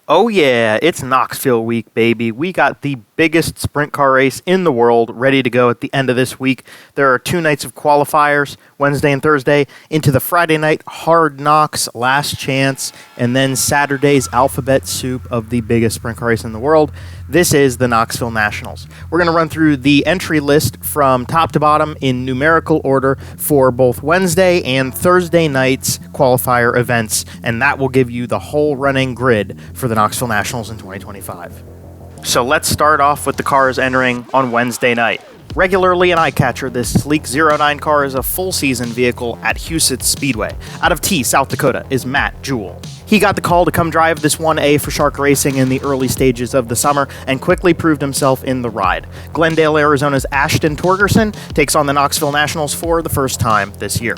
Oh yeah, it's Knoxville week, baby. We got the biggest sprint car race in the world ready to go at the end of this week. There are 2 nights of qualifiers, Wednesday and Thursday, into the Friday night Hard Knocks, Last Chance, and then Saturday's alphabet soup of the biggest sprint car race in the world. This is the Knoxville Nationals. We're going to run through the entry list from top to bottom in numerical order for both Wednesday and Thursday nights qualifier events, and that will give you the whole running grid for the Knoxville Nationals in 2025. So let's start off with the cars entering on Wednesday night. Regularly an eye-catcher, this sleek 09 car is a full-season vehicle at Huset's Speedway. Out of T, South Dakota, is Matt Jewell. He got the call to come drive this 1A for Shark Racing in the early stages of the summer and quickly proved himself in the ride. Glendale, Arizona's Ashton Torgerson takes on the Knoxville Nationals for the first time this year.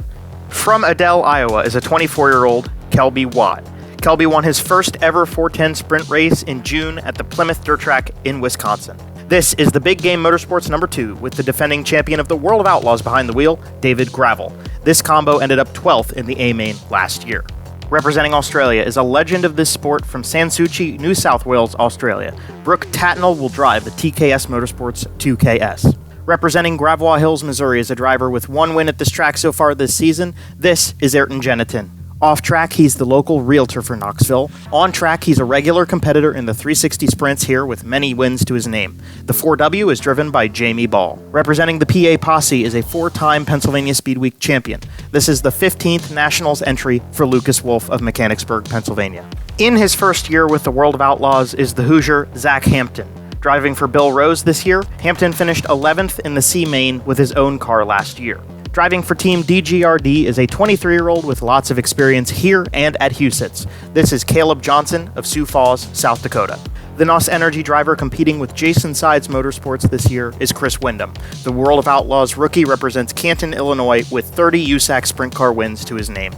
From Adel, Iowa is a 24-year-old Kelby Watt. Kelby won his first ever 410 sprint race in June at the Plymouth Dirt Track in Wisconsin. This is the Big Game Motorsports number 2 with the defending champion of the World of Outlaws behind the wheel, David Gravel. This combo ended up 12th in the A-Main last year. Representing Australia is a legend of this sport from Sanssouci, New South Wales, Australia. Brooke Tatnall will drive the TKS Motorsports 2KS. Representing Gravois Hills, Missouri is a driver with 1 win at this track so far this season. This is Ayrton Genitin. Off track, he's the local realtor for Knoxville. On track, he's a regular competitor in the 360 sprints here with many wins to his name. The 4W is driven by Jamie Ball. Representing the PA Posse is a 4-time Pennsylvania Speed Week champion. This is the 15th Nationals entry for Lucas Wolf of Mechanicsburg, Pennsylvania. In his first year with the World of Outlaws is the Hoosier Zach Hampton. Driving for Bill Rose this year, Hampton finished 11th in the C-Main with his own car last year. Driving for Team DGRD is a 23-year-old with lots of experience here and at Huset's. This is Caleb Johnson of Sioux Falls, South Dakota. The NOS Energy driver competing with Jason Sides Motorsports this year is Chris Windham. The World of Outlaws rookie represents Canton, Illinois with 30 USAC sprint car wins to his name.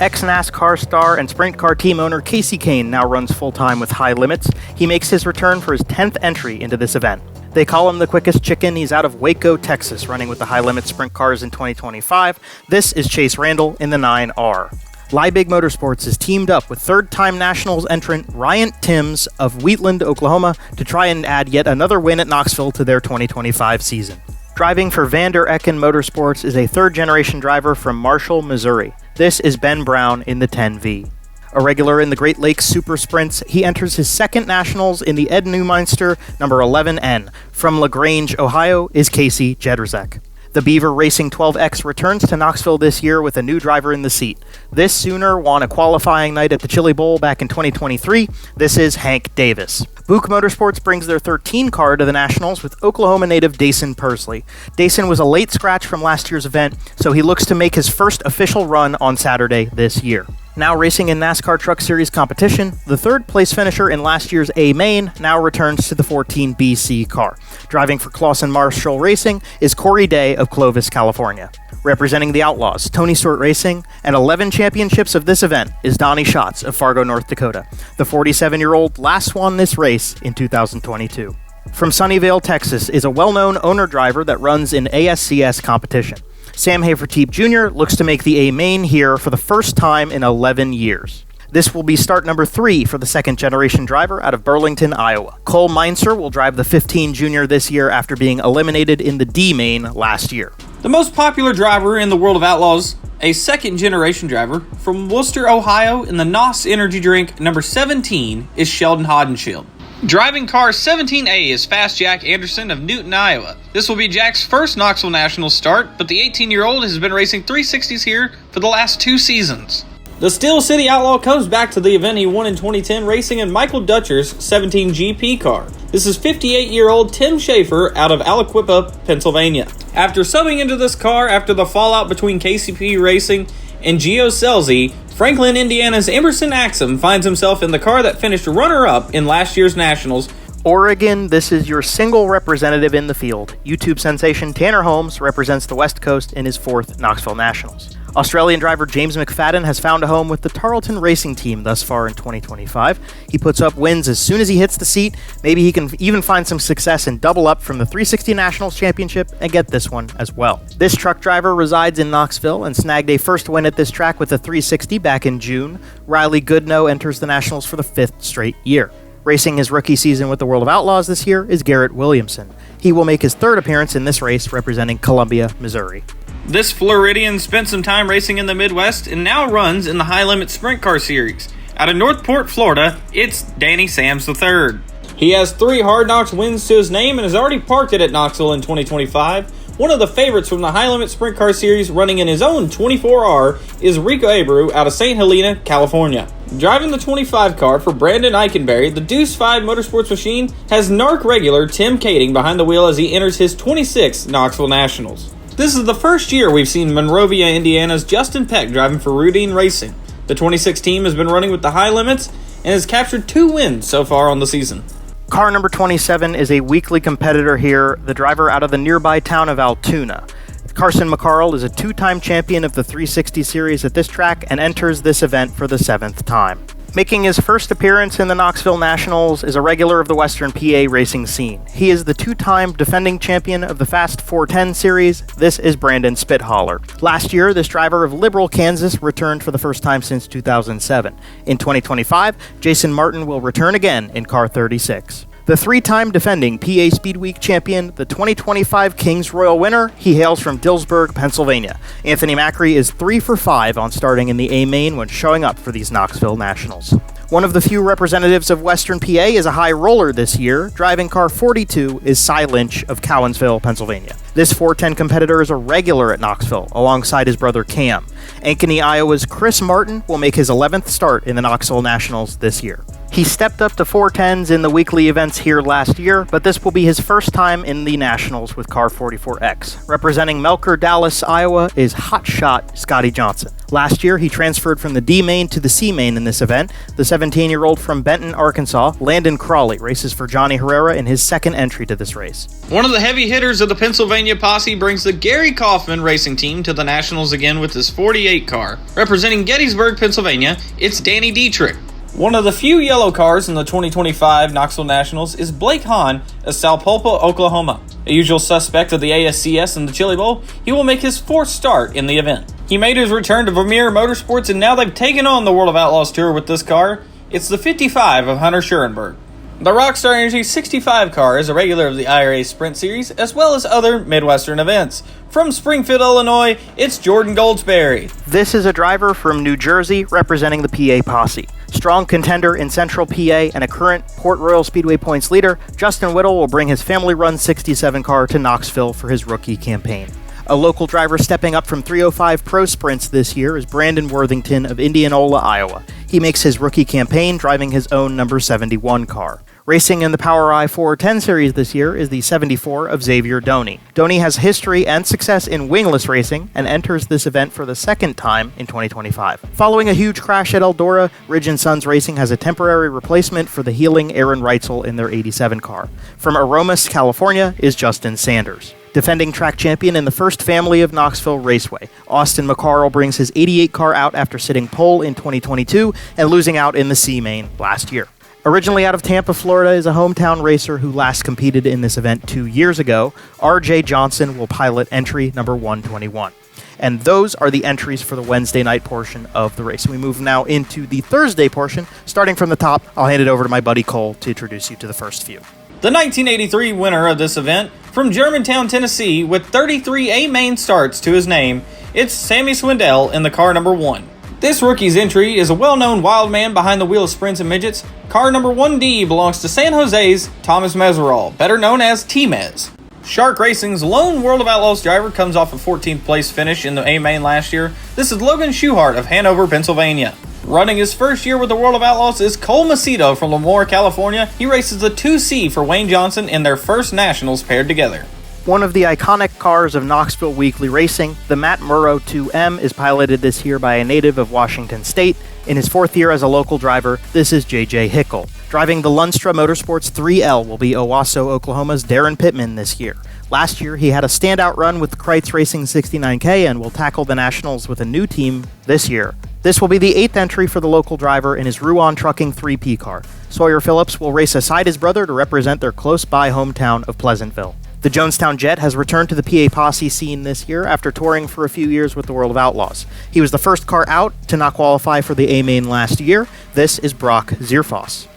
Ex-NASCAR star and sprint car team owner Casey Kane now runs full-time with High Limits. He makes his return for his 10th entry into this event. They call him the quickest chicken. He's out of Waco, Texas, running with the High Limit sprint cars in 2025. This is Chase Randall in the 9R. Liebig Motorsports is teamed up with third-time Nationals entrant Ryan Timms of Wheatland, Oklahoma, to try and add yet another win at Knoxville to their 2025 season. Driving for Vander Ecken Motorsports is a third-generation driver from Marshall, Missouri. This is Ben Brown in the 10V. A regular in the Great Lakes Super Sprints, he enters his second Nationals in the Ed Newmeister number 11N. From LaGrange, Ohio, is Casey Jedrzak. The Beaver Racing 12X returns to Knoxville this year with a new driver in the seat. This Sooner won a qualifying night at the Chili Bowl back in 2023. This is Hank Davis. Buick Motorsports brings their 13 car to the Nationals with Oklahoma native Dayson Persley. Dayson was a late scratch from last year's event, so he looks to make his first official run on Saturday this year. Now racing in NASCAR Truck Series competition, the third-place finisher in last year's A-Main now returns to the 14BC car. Driving for Clausen Marshall Racing is Corey Day of Clovis, California. Representing the Outlaws, Tony Stewart Racing, and 11 championships of this event is Donnie Schatz of Fargo, North Dakota. The 47-year-old last won this race in 2022. From Sunnyvale, Texas, is a well-known owner-driver that runs in ASCS competition. Sam Haferteep Jr. looks to make the A-Main here for the first time in 11 years. This will be start number 3 for the second-generation driver out of Burlington, Iowa. Cole Meinzer will drive the 15 Junior this year after being eliminated in the D-Main last year. The most popular driver in the World of Outlaws, a second-generation driver from Worcester, Ohio in the NOS Energy Drink number 17 is Sheldon Hodenshield. Driving car 17A is Fast Jack Anderson of Newton, Iowa. This will be Jack's first Knoxville Nationals start, but the 18-year-old has been racing 360s here for the last 2 seasons. The Steel City Outlaw comes back to the event he won in 2010 racing in Michael Dutcher's 17GP car. This is 58-year-old Tim Schaefer out of Aliquippa, Pennsylvania. After subbing into this car after the fallout between KCP Racing and Gio Scelzi, Franklin, Indiana's Emerson Axum finds himself in the car that finished runner-up in last year's Nationals. Oregon, this is your single representative in the field. YouTube sensation Tanner Holmes represents the West Coast in his 4th Knoxville Nationals. Australian driver James McFadden has found a home with the Tarleton Racing Team thus far in 2025. He puts up wins as soon as he hits the seat. Maybe he can even find some success and double up from the 360 Nationals Championship and get this one as well. This truck driver resides in Knoxville and snagged a first win at this track with a 360 back in June. Riley Goodnow enters the Nationals for the 5th straight year. Racing his rookie season with the World of Outlaws this year is Garrett Williamson. He will make his 3rd appearance in this race representing Columbia, Missouri. This Floridian spent some time racing in the Midwest and now runs in the High Limit Sprint Car Series. Out of Northport, Florida, it's Danny Sams III. He has 3 Hard Knocks wins to his name and has already parked it at Knoxville in 2025. One of the favorites from the High Limit Sprint Car Series running in his own 24R is Rico Abreu out of St. Helena, California. Driving the 25 car for Brandon Eichenberry, the Deuce 5 Motorsports machine has NARC regular Tim Kading behind the wheel as he enters his 26th Knoxville Nationals. This is the first year we've seen Monrovia, Indiana's Justin Peck driving for Rudine Racing. The 26 team has been running with the high limits and has captured 2 wins so far on the season. Car number 27 is a weekly competitor here, the driver out of the nearby town of Altoona. Carson McCarl is a 2-time champion of the 360 series at this track and enters this event for the 7th time. Making his first appearance in the Knoxville Nationals is a regular of the Western PA racing scene. He is the 2-time defending champion of the Fast 410 series. This is Brandon Spithaler. Last year, this driver of Liberal, Kansas returned for the first time since 2007. In 2025, Jason Martin will return again in car 36. The 3-time defending PA Speed Week champion, the 2025 Kings Royal winner, he hails from Dillsburg, Pennsylvania. Anthony Macri is 3 for 5 on starting in the A-Main when showing up for these Knoxville Nationals. One of the few representatives of Western PA is a high roller this year. Driving car 42 is Cy Lynch of Cowansville, Pennsylvania. This 410 competitor is a regular at Knoxville, alongside his brother Cam. Ankeny, Iowa's Chris Martin will make his 11th start in the Knoxville Nationals this year. He stepped up to 410s in the weekly events here last year, but this will be his first time in the Nationals with car 44X. Representing Melker, Dallas, Iowa is hotshot Scotty Johnson. Last year, he transferred from the D-Main to the C-Main in this event. The 17-year-old from Benton, Arkansas, Landon Crawley, races for Johnny Herrera in his 2nd entry to this race. One of the heavy hitters of the Pennsylvania posse brings the Gary Kaufman racing team to the Nationals again with his 48 car. Representing Gettysburg, Pennsylvania, it's Danny Dietrich. One of the few yellow cars in the 2025 Knoxville Nationals is Blake Hahn of Salpulpa, Oklahoma. A usual suspect of the ASCS and the Chili Bowl, he will make his 4th start in the event. He made his return to Vermeer Motorsports and now they've taken on the World of Outlaws Tour with this car. It's the 55 of Hunter Schurenberg. The Rockstar Energy 65 car is a regular of the IRA Sprint Series as well as other Midwestern events. From Springfield, Illinois, it's Jordan Goldsberry. This is a driver from New Jersey representing the PA posse. Strong contender in Central PA and a current Port Royal Speedway points leader, Justin Whittle will bring his family-run 67 car to Knoxville for his rookie campaign. A local driver stepping up from 305 Pro Sprints this year is Brandon Worthington of Indianola, Iowa. He makes his rookie campaign driving his own number 71 car. Racing in the POWRi 410 series this year is the 74 of Xavier Doney. Doney has history and success in wingless racing and enters this event for the 2nd time in 2025. Following a huge crash at Eldora, Ridge & Sons Racing has a temporary replacement for the healing Aaron Reitzel in their 87 car. From Aromas, California is Justin Sanders. Defending track champion in the first family of Knoxville Raceway, Austin McCarl brings his 88 car out after sitting pole in 2022 and losing out in the C-Main last year. Originally out of Tampa, Florida, is a hometown racer who last competed in this event 2 years ago. RJ Johnson will pilot entry number 121. And those are the entries for the Wednesday night portion of the race. We move now into the Thursday portion. Starting from the top, I'll hand it over to my buddy Cole to introduce you to the first few. The 1983 winner of this event, from Germantown, Tennessee, with 33 A-Main starts to his name, it's Sammy Swindell in the car number 1. This rookie's entry is a well-known wild man behind the wheel of sprints and midgets. Car number 1D belongs to San Jose's Thomas Meserol, better known as T-Mez. Shark Racing's lone World of Outlaws driver comes off a 14th place finish in the A-Main last year. This is Logan Schuhart of Hanover, Pennsylvania. Running his first year with the World of Outlaws is Cole Macedo from Lemoore, California. He races the 2C for Wayne Johnson in their first Nationals paired together. One of the iconic cars of Knoxville Weekly Racing, the Matt Murrow 2M is piloted this year by a native of Washington State. In his 4th year as a local driver, this is JJ Hickel. Driving the Lunstra Motorsports 3L will be Owasso, Oklahoma's Darren Pittman this year. Last year, he had a standout run with the Kreitz Racing 69K and will tackle the Nationals with a new team this year. This will be the 8th entry for the local driver in his Ruan Trucking 3P car. Sawyer Phillips will race aside his brother to represent their close-by hometown of Pleasantville. The Jonestown Jet has returned to the PA Posse scene this year after touring for a few years with the World of Outlaws. He was the first car out to not qualify for the A-Main last year. This is Brock Zierfoss.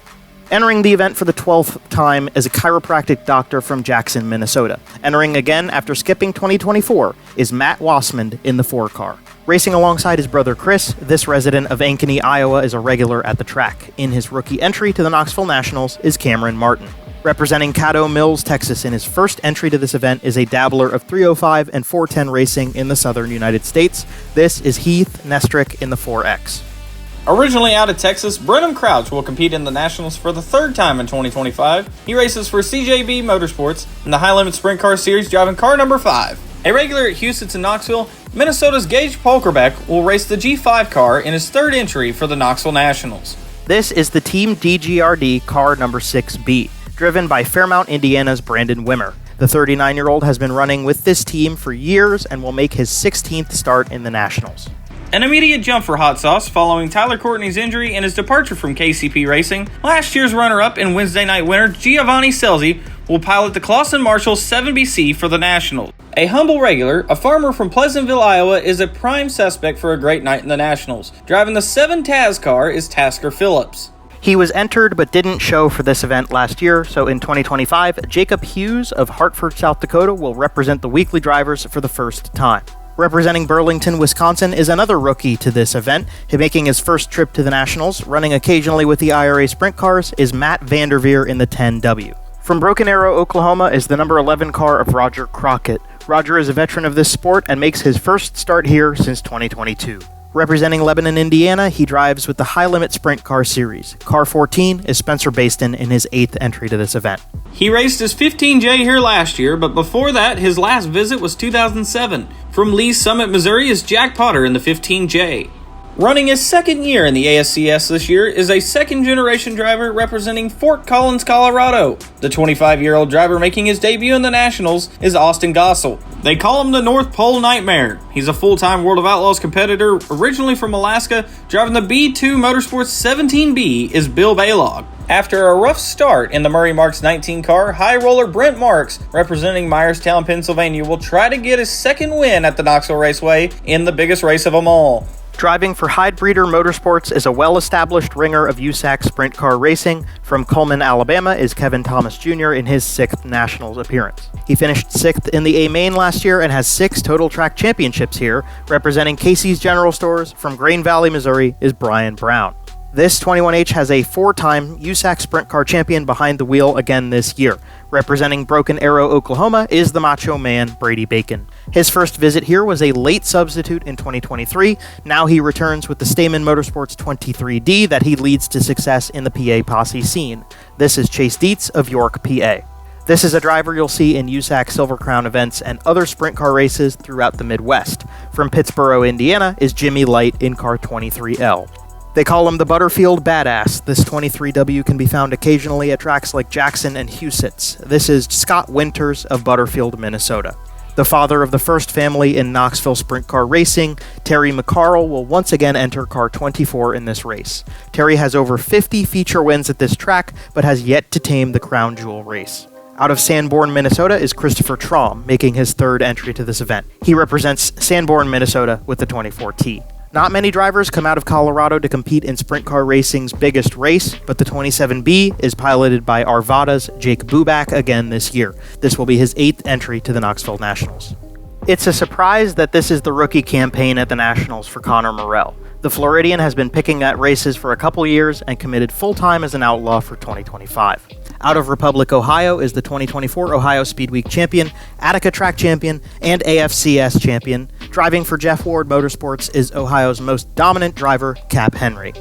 Entering the event for the 12th time is a chiropractic doctor from Jackson, Minnesota. Entering again after skipping 2024 is Matt Wassmond in the 4 car. Racing alongside his brother Chris, this resident of Ankeny, Iowa is a regular at the track. In his rookie entry to the Knoxville Nationals is Cameron Martin. Representing Caddo Mills, Texas in his first entry to this event is a dabbler of 305 and 410 racing in the southern United States. This is Heath Nestrick in the 4X. Originally out of Texas, Brenham Crouch will compete in the Nationals for the 3rd time in 2025. He races for CJB Motorsports in the High Limit Sprint Car Series, driving car number 5. A regular at Houston and Knoxville, Minnesota's Gage Polkerbeck will race the G5 car in his 3rd entry for the Knoxville Nationals. This is the Team DGRD car number 6B, driven by Fairmount, Indiana's Brandon Wimmer. The 39-year-old has been running with this team for years and will make his 16th start in the Nationals. An immediate jump for Hot Sauce following Tyler Courtney's injury and his departure from KCP Racing. Last year's runner-up and Wednesday night winner Giovanni Scelzi will pilot the Clausen Marshall 7BC for the Nationals. A humble regular, a farmer from Pleasantville, Iowa, is a prime suspect for a great night in the Nationals. Driving the 7 Taz car is Tasker Phillips. He was entered but didn't show for this event last year, so in 2025, Jacob Hughes of Hartford, South Dakota will represent the weekly drivers for the first time. Representing Burlington, Wisconsin is another rookie to this event. Making his first trip to the Nationals, running occasionally with the IRA sprint cars, is Matt Vanderveer in the 10W. From Broken Arrow, Oklahoma is the number 11 car of Roger Crockett. Roger is a veteran of this sport and makes his first start here since 2022. Representing Lebanon, Indiana, he drives with the High Limit Sprint Car Series. Car 14 is Spencer Baston in his 8th entry to this event. He raced his 15J here last year, but before that, his last visit was 2007. From Lee's Summit, Missouri is Jack Potter in the 15J. Running his 2nd year in the ASCS this year is a 2nd-generation driver representing Fort Collins, Colorado. The 25-year-old driver making his debut in the Nationals is Austin Gossel. They call him the North Pole Nightmare. He's a full-time World of Outlaws competitor, originally from Alaska. Driving the B2 Motorsports 17B is Bill Baylog. After a rough start in the Murray Marks 19 car, high roller Brent Marks, representing Myerstown, Pennsylvania, will try to get his 2nd win at the Knoxville Raceway in the biggest race of them all. Driving for Hydebreeder Motorsports is a well-established ringer of USAC sprint car racing. From Cullman, Alabama is Kevin Thomas Jr. in his 6th Nationals appearance. He finished 6th in the A-Main last year and has 6 total track championships here. Representing Casey's General Stores from Grain Valley, Missouri is Brian Brown. This 21H has a 4-time USAC Sprint Car champion behind the wheel again this year. Representing Broken Arrow, Oklahoma is the Macho Man, Brady Bacon. His first visit here was a late substitute in 2023. Now he returns with the Stamen Motorsports 23D that he leads to success in the PA Posse scene. This is Chase Dietz of York, PA. This is a driver you'll see in USAC Silver Crown events and other sprint car races throughout the Midwest. From Pittsboro, Indiana is Jimmy Light in car 23L. They call him the Butterfield Badass. This 23W can be found occasionally at tracks like Jackson and Huset's. This is Scott Winters of Butterfield, Minnesota. The father of the first family in Knoxville sprint car racing, Terry McCarl, will once again enter car 24 in this race. Terry has over 50 feature wins at this track, but has yet to tame the crown jewel race. Out of Sanborn, Minnesota is Christopher Traum, making his 3rd entry to this event. He represents Sanborn, Minnesota with the 24T. Not many drivers come out of Colorado to compete in sprint car racing's biggest race, but the 27B is piloted by Arvada's Jake Buback again this year. This will be his 8th entry to the Knoxville Nationals. It's a surprise that this is the rookie campaign at the Nationals for Connor Morell. The Floridian has been picking at races for a couple years and committed full-time as an outlaw for 2025. Out of Republic, Ohio is the 2024 Ohio Speed Week champion, Attica Track champion, and AFCS champion. Driving for Jeff Ward Motorsports is Ohio's most dominant driver, Cap Henry.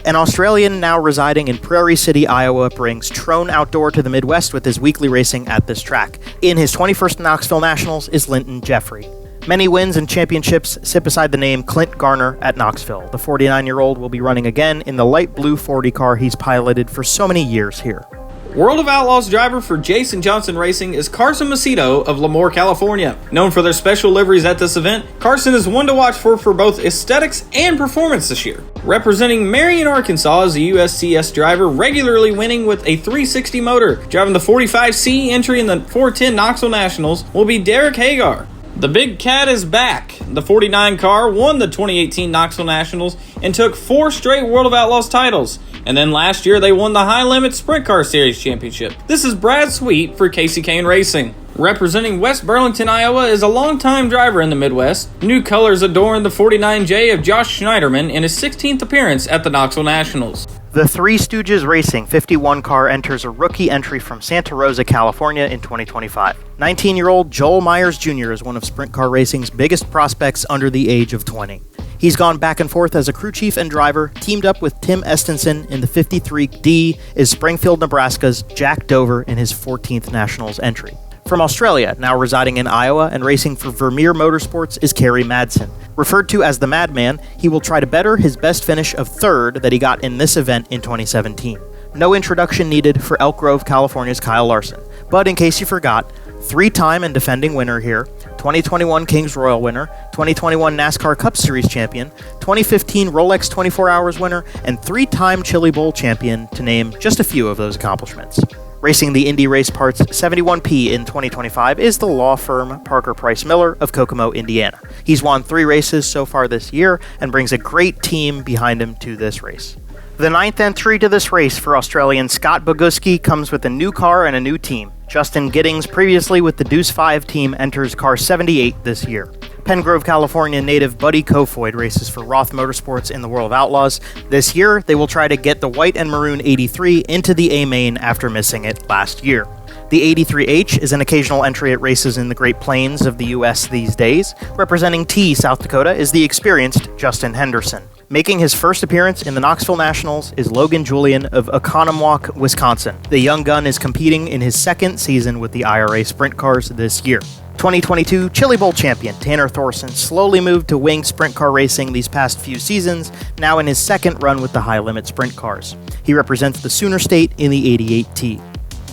An Australian now residing in Prairie City, Iowa, brings Trone Outdoor to the Midwest with his weekly racing at this track. In his 21st Knoxville Nationals is Linton Jeffrey. Many wins and championships sit beside the name Clint Garner at Knoxville. The 49-year-old will be running again in the light blue 40 car he's piloted for so many years here. World of Outlaws driver for Jason Johnson Racing is Carson Macedo of Lemoore, California. Known for their special liveries at this event, Carson is one to watch for both aesthetics and performance this year. Representing Marion, Arkansas as a USCS driver, regularly winning with a 360 motor, driving the 45C entry in the 410 Knoxville Nationals, will be Derek Hagar. The Big Cat is back. The 49 car won the 2018 Knoxville Nationals and took 4 straight World of Outlaws titles. And then last year they won the High Limit Sprint Car Series Championship. This is Brad Sweet for Casey Kane Racing. Representing West Burlington, Iowa is a longtime driver in the Midwest. New colors adorn the 49J of Josh Schneiderman in his 16th appearance at the Knoxville Nationals. The Three Stooges Racing 51 car enters a rookie entry from Santa Rosa, California in 2025. 19-year-old Joel Myers Jr. is one of sprint car racing's biggest prospects under the age of 20. He's gone back and forth as a crew chief and driver, teamed up with Tim Estenson in the 53D, is Springfield, Nebraska's Jack Dover in his 14th Nationals entry. From Australia, now residing in Iowa and racing for Vermeer Motorsports, is Kerry Madsen. Referred to as the Madman, he will try to better his best finish of 3rd that he got in this event in 2017. No introduction needed for Elk Grove, California's Kyle Larson. But in case you forgot, 3-time and defending winner here, 2021 Kings Royal winner, 2021 NASCAR Cup Series champion, 2015 Rolex 24 Hours winner, and 3-time Chili Bowl champion, to name just a few of those accomplishments. Racing the Indy Race Parts 71P in 2025 is the law firm Parker Price Miller of Kokomo, Indiana. He's won 3 races so far this year and brings a great team behind him to this race. The 9th entry to this race for Australian Scott Boguski comes with a new car and a new team. Justin Giddings, previously with the Deuce 5 team, enters car 78 this year. Pengrove, California native Buddy Kofoid races for Roth Motorsports in the World of Outlaws. This year, they will try to get the white and maroon 83 into the A-Main after missing it last year. The 83H is an occasional entry at races in the Great Plains of the U.S. these days. Representing T, South Dakota, is the experienced Justin Henderson. Making his first appearance in the Knoxville Nationals is Logan Julian of Oconomowoc, Wisconsin. The young gun is competing in his 2nd season with the IRA Sprint Cars this year. 2022 Chili Bowl champion Tanner Thorson slowly moved to wing sprint car racing these past few seasons, now in his 2nd run with the High Limit Sprint Cars. He represents the Sooner State in the 88T.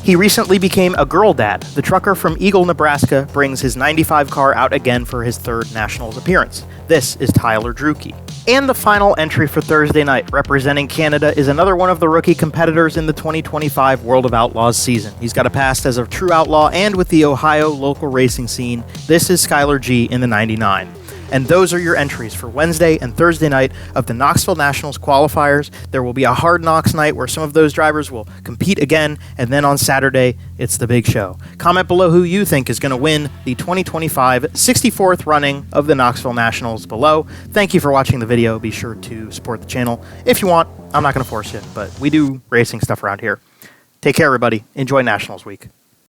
He recently became a girl dad. The trucker from Eagle, Nebraska brings his 95 car out again for his 3rd Nationals appearance. This is Tyler Drucke. And the final entry for Thursday night, representing Canada, is another one of the rookie competitors in the 2025 World of Outlaws season. He's got a past as a true outlaw and with the Ohio local racing scene. This is Skylar G in the 99. And those are your entries for Wednesday and Thursday night of the Knoxville Nationals qualifiers. There will be a Hard Knocks night where some of those drivers will compete again, and then on Saturday, it's the big show. Comment below who you think is going to win the 2025 64th running of the Knoxville Nationals below. Thank you for watching the video. Be sure to support the channel if you want. I'm not going to force you, but we do racing stuff around here. Take care, everybody. Enjoy Nationals Week.